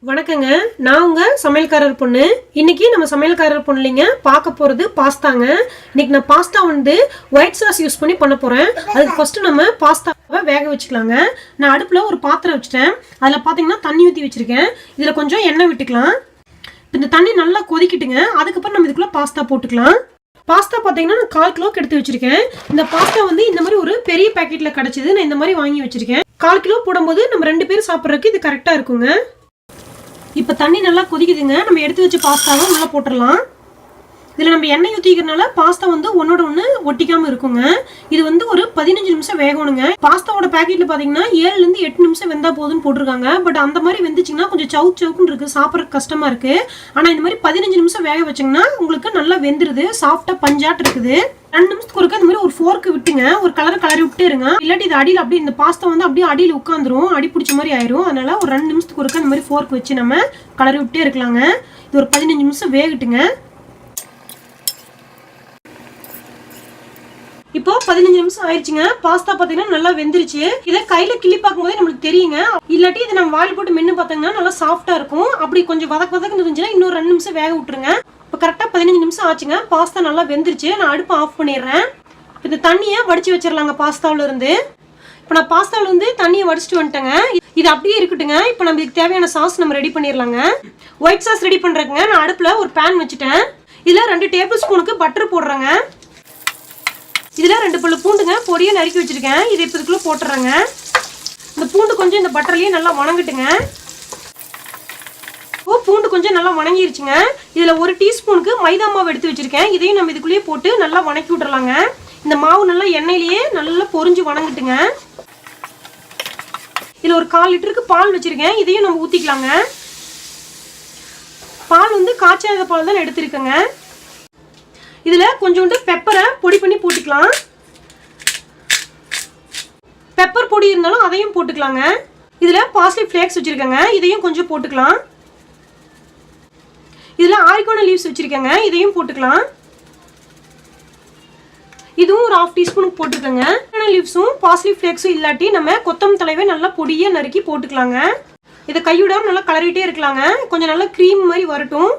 வணக்கங்க. நான் உங்க சமையல்காரர் பொண்ணு. இன்னைக்கு நம்ம சமையல்காரர் பொண்ணுலிங்க பார்க்க போறது பாஸ்தாங்க. இன்னைக்கு நான் பாஸ்தா ஒயிட் சாஸ் யூஸ் பண்ணி பண்ண போறேன். அதுக்கு ஃபர்ஸ்ட் நம்ம பாஸ்தாவை வேக வச்சுக்கலாங்க. நான் அடுப்புல ஒரு பாத்திரம் வச்சுட்டேன். அதுல பாத்தீங்கன்னா தண்ணி ஊற்றி வச்சிருக்கேன். இதுல கொஞ்சம் எண்ணெய் விட்டுக்கலாம். இந்த தண்ணி நல்லா கொதிக்கிட்டுங்க. அதுக்கப்புறம் நம்ம இதுக்குள்ள பாஸ்தா போட்டுக்கலாம். பாஸ்தா பார்த்தீங்கன்னா நான் 1/4 கிலோக்கு எடுத்து வச்சிருக்கேன். இந்த பாஸ்தா இந்த மாதிரி ஒரு பெரிய பேக்கெட்ல கிடைச்சது. நான் இந்த மாதிரி வாங்கி வச்சிருக்கேன். 1/4 கிலோ போடும்போது நம்ம 2 பேர் சாப்பிட்றதுக்கு இது கரெக்டா இருக்குங்க. இப்போ தண்ணி நல்லா கொதிக்குதுங்க. நம்ம எடுத்து வச்ச பாஸ்தாவை உள்ள போட்டுடலாம். இதில் நம்ம எண்ணெய் ஊற்றிக்கிறதுனால பாஸ்தா ஒன்னோட ஒன்று ஒட்டிக்காமல் இருக்குங்க. இது ஒரு 15 நிமிஷம் வேகணுங்க. பாஸ்தாவோட பேக்கெட்டில் பார்த்தீங்கன்னா 7லேருந்து 8 நிமிஷம் வெந்தா போதுன்னு போட்டிருக்காங்க. பட் அந்த மாதிரி வெந்துச்சிங்கன்னா கொஞ்சம் சவுக்குன்னு இருக்குது, சாப்பிட்றதுக்கு கஷ்டமாக இருக்குது. ஆனால் இந்த மாதிரி 15 நிமிஷம் வேக வச்சிங்கன்னா உங்களுக்கு நல்லா வெந்துருது, சாஃப்டாக பஞ்சாட்டு இருக்குது. 2 நிமிஷத்துக்கு ஒருக்க இந்த மாதிரி ஒரு ஃபோர்க்கு விட்டுங்க, ஒரு கலரி விட்டே இருங்க. இல்லாட்டி இது அடியில் அப்படியே இந்த பாஸ்தா அப்படியே அடியில் உட்காந்துரும், அடி பிடிச்ச மாதிரி ஆயிரும். அதனால ஒரு 2 நிமிஷத்துக்கு ஒருக்க இந்த மாதிரி ஃபோர்க் வச்சு நம்ம கலரி விட்டே இருக்கலாங்க. இது ஒரு 15 நிமிஷம் வேகட்டுங்க. இப்போ 15 நிமிஷம் ஆயிடுச்சுங்க. பாஸ்தா பார்த்தீங்கன்னா நல்லா வெந்துருச்சு. இதை கையில கிள்ளி பார்க்கும்போதே நம்மளுக்கு தெரியுங்க. இல்லாட்டி இதை நம்ம வாயில் போட்டு மென்று பார்த்தீங்கன்னா நல்லா சாஃப்டா இருக்கும். அப்படி கொஞ்சம் வதக்குன்னு இருந்துச்சுன்னா இன்னொரு 2 நிமிஷம் வேக விட்டுருங்க. இப்போ கரெக்டாக 15 நிமிஷம் ஆச்சுங்க. பாஸ்தா நல்லா வெந்துருச்சு. நான் அடுப்பை ஆஃப் பண்ணிடுறேன். இந்த தண்ணியை வடிச்சு வச்சிடலாங்க பாஸ்தாவில இருந்து. இப்போ நான் பாஸ்தாவில தண்ணியை வடிச்சிட்டு வந்துட்டேங்க. இது அப்படியே இருக்கட்டுங்க. இப்போ நம்ம இதுக்கு தேவையான சாஸ் நம்ம ரெடி பண்ணிடலாங்க. ஒயிட் சாஸ் ரெடி பண்றதுங்க நான் அடுப்புல ஒரு பேன் வச்சுட்டேன். இதுல 2 டேபிள் ஸ்பூனுக்கு பட்டர் போடுறேங்க. இதுல 2 பல்லு பூண்டுங்க பொடியை நறுக்கி வச்சிருக்கேன். இதை இப்போ இதுக்குள்ள போட்டுறேங்க. இந்த பூண்டு கொஞ்சம் இந்த பட்டர்லயே நல்லா வணங்கட்டுங்க. பூண்டு கொஞ்சம் நல்லா வணங்கிருச்சுங்க. இதுல 1 டீஸ்பூனுக்கு மைதா மாவு எடுத்து வச்சிருக்கேன். இதையும் நம்ம இதுக்குள்ளேயே போட்டு நல்லா வணக்கி விட்டுறலாங்க. இந்த மாவு நல்லா எண்ணெயிலேயே நல்லா பொரிஞ்சு வணங்கட்டுங்க. இதுல ஒரு 1/4 லிட்டருக்கு பால் வச்சிருக்கேன். இதையும் நம்ம ஊத்திக்கலாங்க. பால் காய்ச்சாத பால் தான் எடுத்திருக்கேங்க. இதுல கொஞ்சோண்டு பெப்பரை பொடி பண்ணி போட்டுக்கலாம். பெப்பர் பொடி இருந்தாலும் அதையும் போட்டுக்கலாங்க. இதுல பார்ஸ்லி ஃபிளேக்ஸ் வச்சிருக்கேங்க. இதையும் கொஞ்சம் போட்டுக்கலாம். இதுல ஆரிகானோ லீவ்ஸ் வச்சிருக்கேங்க. இதையும் போட்டுக்கலாம். இதுவும் ஒரு 1/2 டீஸ்பூனுக்கு போட்டுக்கோங்க. ஆரிகானோ லீவ்ஸும் பார்ஸ்லி ஃபிளேக்ஸும் இல்லாட்டி நம்ம கொத்தமல்லி தலைவை நல்லா பொடியா நறுக்கி போட்டுக்கலாங்க. இதை கைவிடாம நல்லா கலரிட்டே இருக்கலாங்க. கொஞ்சம் நல்லா க்ரீம் மாதிரி வரட்டும்.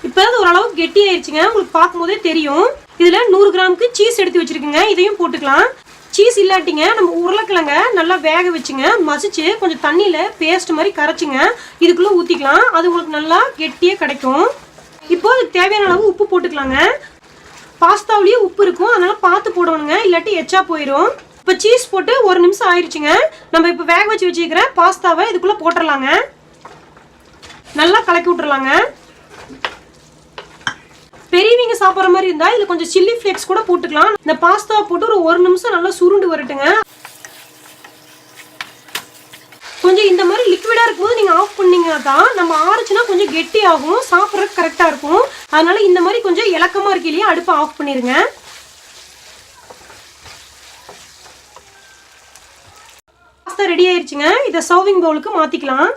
இப்போ ஓரளவுக்கு கெட்டி ஆயிடுச்சுங்க. உங்களுக்கு பார்க்கும்போதே தெரியும். இதுல 100 கிராமுக்கு சீஸ் எடுத்து வச்சிருக்கேங்க. இதையும் போட்டுக்கலாம். சீஸ் இல்லாட்டிங்க நம்ம உருளைக்கிழங்க நல்லா வேக வச்சுங்க, மசிச்சு கொஞ்சம் தண்ணியில பேஸ்ட் மாதிரி கரைச்சுங்க இதுக்குள்ள ஊத்திக்கலாம். அது உங்களுக்கு நல்லா கெட்டியே கிடைக்கும். இப்போ அதுக்கு தேவையான அளவு உப்பு போட்டுக்கலாங்க. பாஸ்தாவிலேயே உப்பு இருக்கும், அதனால பார்த்து போடணுங்க, இல்லாட்டி எச்சா போயிடும். இப்போ சீஸ் போட்டு 1 நிமிஷம் ஆயிடுச்சுங்க. நம்ம இப்போ வேக வச்சுக்கிற பாஸ்தாவை இதுக்குள்ள போட்டுடலாங்க. நல்லா கலக்கி விட்டுறலாங்க. பெரியவங்க சாப்பிட்ற மாதிரி இருந்தா இதுல கொஞ்சம் சில்லி ஃபிளேக்ஸ் கூட போட்டுக்கலாம். இந்த பாஸ்தாவை போட்டு ஒரு 1 நிமிஷம் நல்லா சுருண்டு வரட்டுங்க. கொஞ்சம் இந்த மாதிரி லிக்விடா இருக்கும்போது நீங்க ஆஃப் பண்ணீங்கன்னா தான் நம்ம ஆறுச்சுன்னா கொஞ்சம் கெட்டி ஆகும், சாப்பிட்றதுக்கு கரெக்டா இருக்கும். அதனால இந்த மாதிரி கொஞ்சம் இலக்கமா இருக்கையிலேயே அடுப்பை ஆஃப் பண்ணிருங்க. பாஸ்தா ரெடி ஆயிருச்சுங்க. இதை சர்விங் பவுலுக்கு மாத்திக்கலாம்.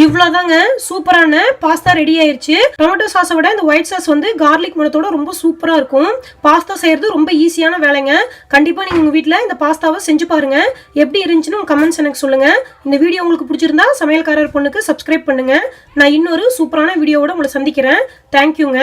இவ்வளோதாங்க, சூப்பரான பாஸ்தா ரெடி ஆயிருச்சு. டொமேட்டோ சாஸை விட இந்த ஒயிட் சாஸ் கார்லிக் மணத்தோட ரொம்ப சூப்பராக இருக்கும். பாஸ்தா செய்யறது ரொம்ப ஈஸியான வேலைங்க. கண்டிப்பாக நீங்கள் உங்கள் வீட்டில் இந்த பாஸ்தாவை செஞ்சு பாருங்க. எப்படி இருந்துச்சுன்னு உங்கள் கமெண்ட்ஸ் எனக்கு சொல்லுங்க. இந்த வீடியோ உங்களுக்கு பிடிச்சிருந்தா சமையல்காரர் பொண்ணுக்கு சப்ஸ்கிரைப் பண்ணுங்க. நான் இன்னொரு சூப்பரான வீடியோவோட உங்களை சந்திக்கிறேன். தேங்க்யூங்க.